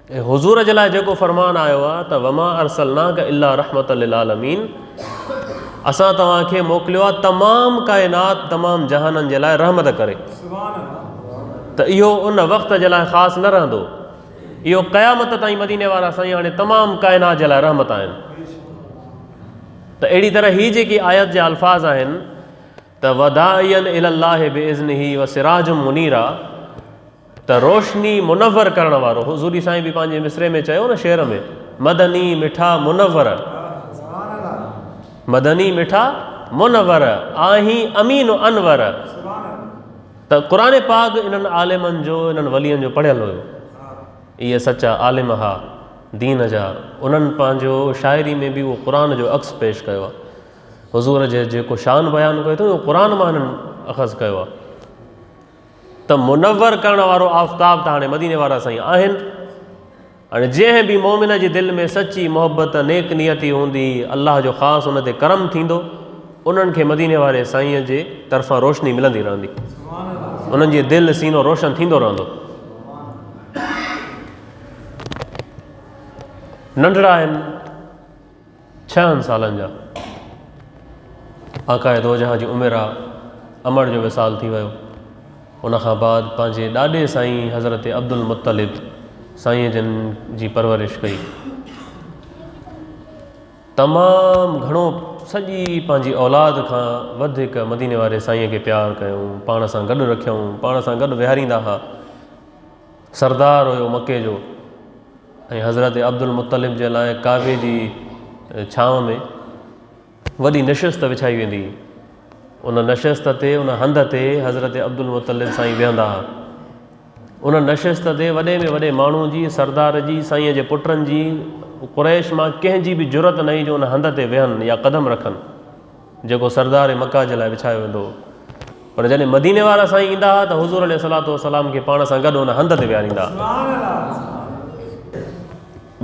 ऐं हुज़ूर जे लाइ जेको फ़रमान आयो आहे त वमा अरसलनाक इल्ला रहमतल लिल आलमीन, असां तव्हांखे मोकिलियो आहे तमामु काइनात तमामु जहाननि जे लाइ रहमत करे। त इहो उन वक़्त जे लाइ ख़ासि न रहंदो, इहो क़यामत ताईं मदीने वारा साईं हाणे तमामु काइनात जे लाइ रहमत आहिनि। त अहिड़ी तरह ही जेकी आयत जा अल्फाज़ आहिनि त वदाइयन इलल्लाहि बिइज़्निही व सिराजुम मुनीरा, त रोशनी मुनव्वर करण वारो। हुज़ूरी साईं बि पंहिंजे मिसरे में चयो न शेर में, मदनी मिठा मुनव्वर, मदनी मिठा मुनव्वर आही अमीन अनवर। त क़ुर पाक इन्हनि आलिमनि जो, इन्हनि वलियनि जो पढ़ियल हुयो। इहे सचा आलिम हा दीन जा, उन्हनि पंहिंजो शाइरी में बि उहो क़ुर जो अक्स पेश कयो आहे। हुज़ूर जे जेको शान बयानु कयो अथऊं उहो क़ुर मां हिननि अख़ज़ कयो आहे। त मुनव्वर करण वारो आफ़ताब त हाणे मदीने वारा साईं आहिनि। हाणे जंहिं बि मोमिन जी दिलि में सची मोहबत नेक नियती हूंदी, अलाह जो ख़ासि हुन ते करम थींदो, उन्हनि खे मदीने वारे साईं जे तरफ़ां रोशनी मिलंदी रहंदी, उन्हनि जी दिलि सीनो रोशन थींदो रहंदो। नंढड़ा आहिनि 6 सालनि जा, आक़ाए दो जहां जी उमिरि आहे, अमर जो विसाल थी वियो। उनखां बाद पंहिंजे ॾाॾे साईं हज़रत अब्दुल मुत्तलिब साईं जन जी परवरिश कई। तमामु घणो सॼी पंहिंजी औलाद खां वधीक मदीने वारे साईं खे प्यारु कयूं, पाण सां गॾु रखियऊं, पाण सां गॾु विहारींदा हुआ। सरदार हुयो मके जो, ऐं हज़रत अब्दुल मुत्तलिब जे लाइ कावे जी छांव में वॾी नशिस्त विछाई वेंदी। उन नशिस्त ते, उन हंध ते हज़रत अब्दुल मुत्तलिब साईं विहंदा हुआ। उन नशिस्त ते वॾे में वॾे माण्हू जी, सरदार जी, साईं जे पुटनि जी, कुरैश मां कंहिंजी बि ज़रूरत न हुई जो उन हंध ते वेहनि या क़दम रखनि जेको सरदार मक्का जे लाइ विछायो वेंदो हो। पर जॾहिं मदीने वारा साईं ईंदा हुआ त हुज़ूर अलैहिस्सलातु वस्सलाम खे पाण सां गॾु उन हंध ते विहारींदा।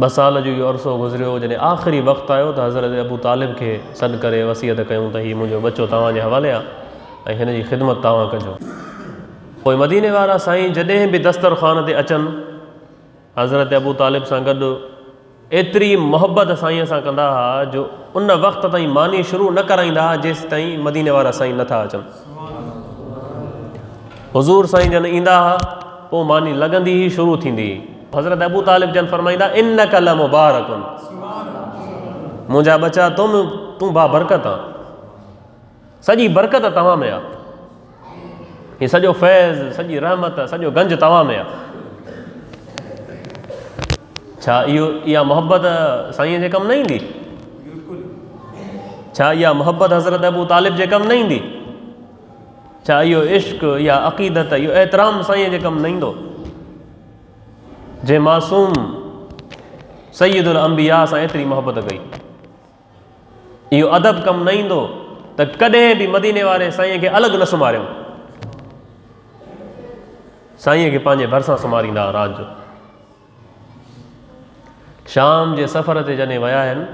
2 साल जो इहो अरसो गुज़रियो, जॾहिं आख़िरी वक़्तु आयो त हज़रत अबू तालिब खे सॾु करे वसीयत कयूं त हीउ मुंहिंजो बचो तव्हांजे हवाले आहे ऐं हिन जी ख़िदमत तव्हां कजो। पोइ मदीने वारा साईं जॾहिं बि दस्तरख़ान ते अचनि, हज़रत अबू तालिब सां गॾु एतिरी मोहबत साईं सां कंदा हुआ जो उन वक़्त ताईं मानी शुरू न कराईंदा हुआ जेसि ताईं मदीने वारा साईं नथा अचनि। हुज़ूर साईं जन ईंदा हुआ, पोइ मानी लॻंदी ई शुरू थींदी। हज़रत अबू तालिब जन फरमाईंदा, इन्नक लमुबारकुन, मुंहिंजा बचा तूं बाबरकत आहे, सॼी बरकत तव्हां में आहे, हीउ सॼो फैज़, सॼी रहमत, सॼो गंज तव्हां में आहे। छा इहा मोहबत साईं जे कमु न ईंदी? छा इहा मोहबत हज़रत अबू तालिब जे कमु न ईंदी? छा इहो इश्क़, इहा अक़ीदत, इहो एतिराम साईं जे कमु न ईंदो? जे मासूम सैयदुल अंबिया सां एतिरी मोहबत कई, इहो अदब कमु न ईंदो त कॾहिं बि मदीने वारे साईं खे अलॻि न सुम्हारियऊं, साईं खे पंहिंजे भरिसां सुम्हारींदा राति जो। शाम जे सफ़र ते जॾहिं विया आहिनि,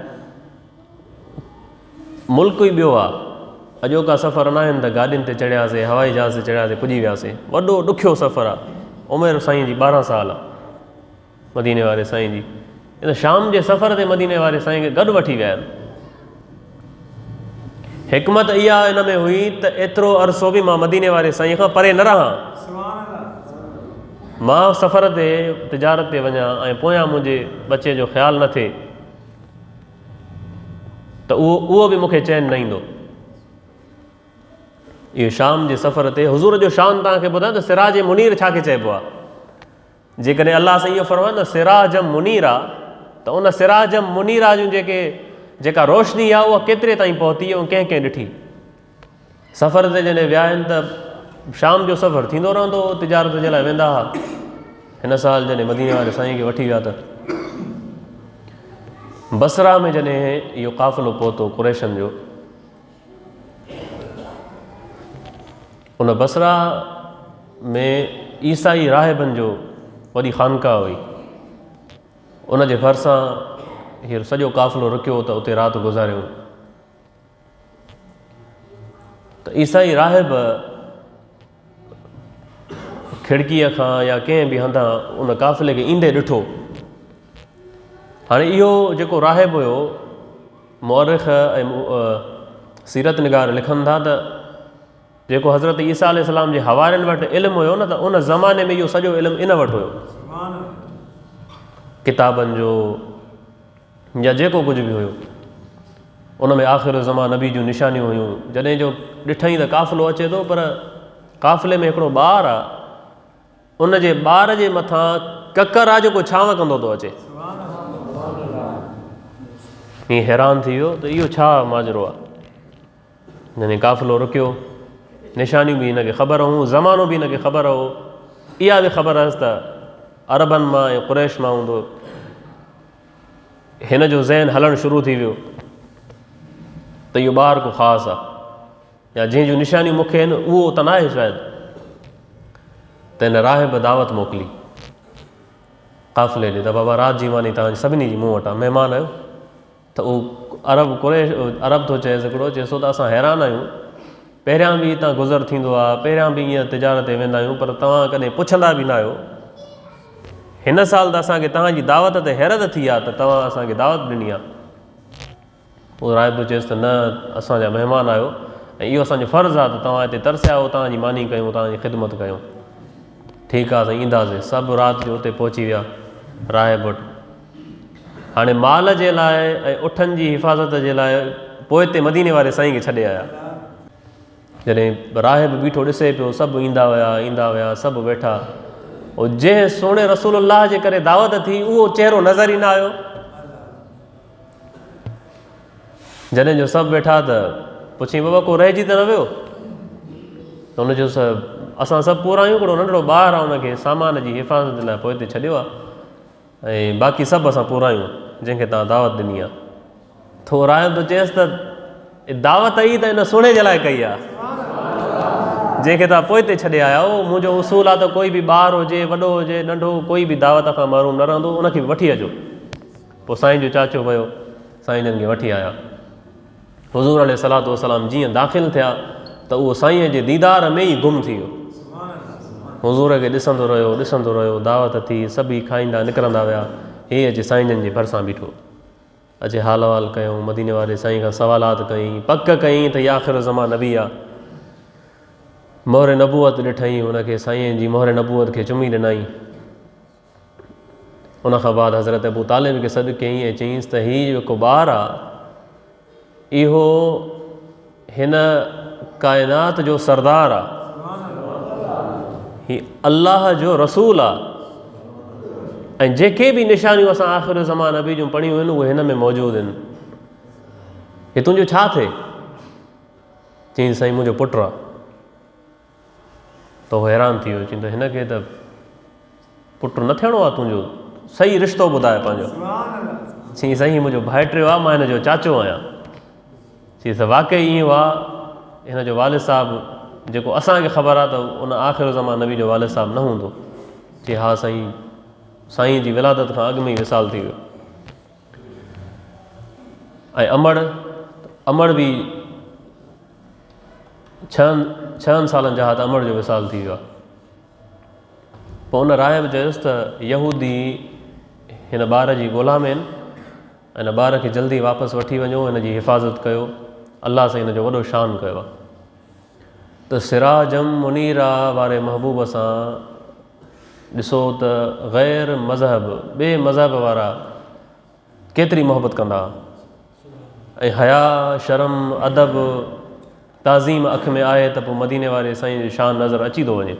मुल्क ई ॿियो आहे, अॼोका सफ़र न आहिनि त गाॾियुनि ते चढ़ियासीं, हवाई जहाज़ ते चढ़ियासीं, पुॼी वियासीं। वॾो ॾुखियो सफ़र आहे। उमिरि साईं जी 12 साल आहे मदीने वारे साईं जी। इन शाम जे सफ़र ते मदीने वारे साईं खे गॾु वठी विया आहिनि। हिकमत इहा इन में हुई त एतिरो अरसो बि मां मदीने वारे साईं खां परे न रहां, मां सफ़र ते तिजारत ते वञा ऐं पोयां मुंहिंजे बचे जो ख़्यालु न थिए त उहो बि मूंखे चैन न ईंदो। इहो शाम जे सफ़र ते हुज़ूर जो शान तव्हांखे ॿुधायां त सिराज मुनीर छा खे चइबो आहे। जेकॾहिं अलाह साईं इहो फरमाए न सिराजम मुनीर आहे, त उन सिराजम मुनीरा जूं जेका रोशनी आहे उहा केतिरे ताईं पहुती ऐं कंहिं कंहिं ॾिठी। सफ़र ते जॾहिं विया आहिनि त शाम जो सफ़र थींदो रहंदो, तिजारत जे लाइ वेंदा हुआ। हिन साल जॾहिं मदीने वारे साईं खे वठी विया त बसरा में जॾहिं इहो क़ाफ़िलो पहुतो कुरैशनि जो, उन बसरा में ईसाई राहिबनि जो वॾी ख़ानका हुई। उन जे भरिसां हीअ सॼो क़ाफ़िलो रुकियो त उते राति गुज़ारियो। त ईसाई राहिब खिड़कीअ खां या कंहिं बि हंधा उन क़ाफ़िले खे ईंदे ॾिठो हाणे इहो जेको राहिब हुयो, मुअर्रिख़ ऐं सीरत निगार लिखनि था त जेको हज़रत ईसा अलैहिस्सलाम जे हवारियुनि वटि इल्मु हुयो न, त उन ज़माने में इहो सॼो इल्मु इन वटि हुयो, किताबनि जो या जेको कुझु बि हुयो। उन में आख़िर ज़मा नबी जूं निशानियूं हुयूं। जॾहिं जो ॾिठईं त काफ़िलो अचे थो, पर काफ़िले में हिकिड़ो ॿारु आहे, उन जे ॿार जे मथां ककर आहे जेको छांव कंदो थो अचे। हीअं हैरान थी वियो त इहो छा माजरो आहे। जॾहिं काफ़िलो रुकियो, निशानियूं बि हिनखे ख़बर हुयूं, ज़मानो बि हिनखे ख़बर हो, इहा बि ख़बर हुअसि त अरबनि मां ऐं क़ुरैश मां हूंदो। हिन जो ज़हन हलणु शुरू थी वियो त इहो ॿारु को ख़ासि आहे, या जंहिंजूं निशानियूं मूंखे आहिनि उहो त न आहे शायदि। त हिन राहिब दावत मोकिली काफ़िले ॾे त बाबा राति जी मानी तव्हांजी सभिनी जी मूं वटां महिमान आहियो। त उहो अरब थो चएसि हिकिड़ो, चएसि थो त असां हैरान आहियूं, पहिरियां बि हितां गुज़र थींदो आहे, पहिरियां बि ईअं तिजारत ते वेंदा आहियूं, पर तव्हां कॾहिं पुछंदा बि न आहियो। हिन साल त असांखे तव्हांजी दावत ते हैरत थी आहे त तव्हां असांखे दावत ॾिनी आहे। उहो राहिब थो चएसि त न, असांजा महिमान आहियो ऐं इहो असांजो फ़र्ज़ु आहे त तव्हां हिते तरसिया आहियो, तव्हांजी मानी कयूं, तव्हांजी ख़िदमत कयूं। ठीकु आहे साईं, ईंदासीं। सभु राति जो उते पहुची विया राहिब वटि। हाणे माल जे लाइ ऐं उठनि जी हिफ़ाज़त जे लाइ पोइ हिते मदीने वारे साईं खे छॾे आया। जॾहिं राहिब बीठो ॾिसे पियो, सभु ईंदा विया, सभु वेठा। ऐं जंहिं सोणे रसूलुल्लाह जे करे दावत थी, उहो चहिरो नज़र ई न आयो। जॾहिं जो सभु वेठा त पुछी, बाबा को रहिजी त न वियो? त हुनजो असां सभु पूरा आहियूं, हिकिड़ो नंढड़ो ॿारु आहे, हुनखे सामान जी हिफ़ाज़त लाइ पोइ हिते छॾियो आहे, ऐं बाक़ी सभु असां पूरा आहियूं जंहिंखे तव्हां दावत ॾिनी आहे। थो राहिब थो चएसि त दावत ई त हिन सुहिणे जे लाइ कई आहे जंहिंखे तव्हां पोइ हिते छॾे आया हो। मुंहिंजो उसूल आहे त कोई बि ॿारु हुजे, वॾो हुजे, नंढो, कोई बि दावत खां महरूम न रहंदो, उनखे बि वठी अचो। पोइ साईं जो चाचो वियो, साईं जन खे वठी आया। हुज़ूर अलैहिस्सलातु वस्सलाम जीअं दाख़िल थिया त उहो साईं जे दीदार में ई गुम थी वियो। हुज़ूर खे ॾिसंदो रहियो, दावत थी, सभई खाईंदा निकिरंदा विया। हे अचे साईं जन जे भरिसां बीठो, अचे हाल वाल कयूं, मदीने वारे साईं खां सवालात कई, पक कई त इहा आख़िर ज़मा नबी आहे। मोहर नबूअत ॾिठईं, हुनखे साईं जी मोहर नबूअत खे चुमी ॾिनई। उनखां बाद हज़रत अबू तालिब खे सॾु कयईं ऐं चयईंसि त हीउ जेको ॿारु आहे, इहो हिन काइनात जो सरदार आहे, हीउ अल्लाह जो रसूल आहे, ऐं जेके बि निशानियूं असां आख़िर ज़मा नबी जूं पढ़ियूं आहिनि उहे हिन में मौजूदु आहिनि। हे तुंहिंजो छा थिए? चयईं साईं मुंहिंजो पुटु आहे। त उहो हैरान थी वियो, चयईं त हिनखे त पुटु न थियणो आहे तुंहिंजो, सही रिश्तो ॿुधाए पंहिंजो। चयईं साईं मुंहिंजो भाइटियो आहे, मां हिन जो चाचो आहियां। चयईं त वाक़ई ईअं आहे, हिन जो वालिद साहिबु जेको असांखे ख़बर आहे त उन आख़िर ज़मा नबी जो वालिद साहिबु न हूंदो। चई हा साईं, साईं जी विलादत खां अॻु में ई विसाल थी वियो। ऐं अमड़ बि छहनि सालनि जा त अमड़ जो विसाल थी वियो आहे। पोइ उन राहिब चयुसि त यहूदी हिन ॿार जी ग़ुलाम आहिनि, हिन ॿार खे जल्दी वापसि वठी वञो, हिन जी हिफ़ाज़त कयो, अलाह सां हिन जो वॾो शान कयो आहे। त सिराजम मुनीरा वारे महबूब सां ॾिसो त ग़ैर मज़हब, ॿिए मज़हब वारा केतिरी मोहबत कंदा, ऐं हया, शर्म, अदब, ताज़ीम अख़ में आहे त पोइ मदीने वारे साईं जो शान नज़र अची थो वञे।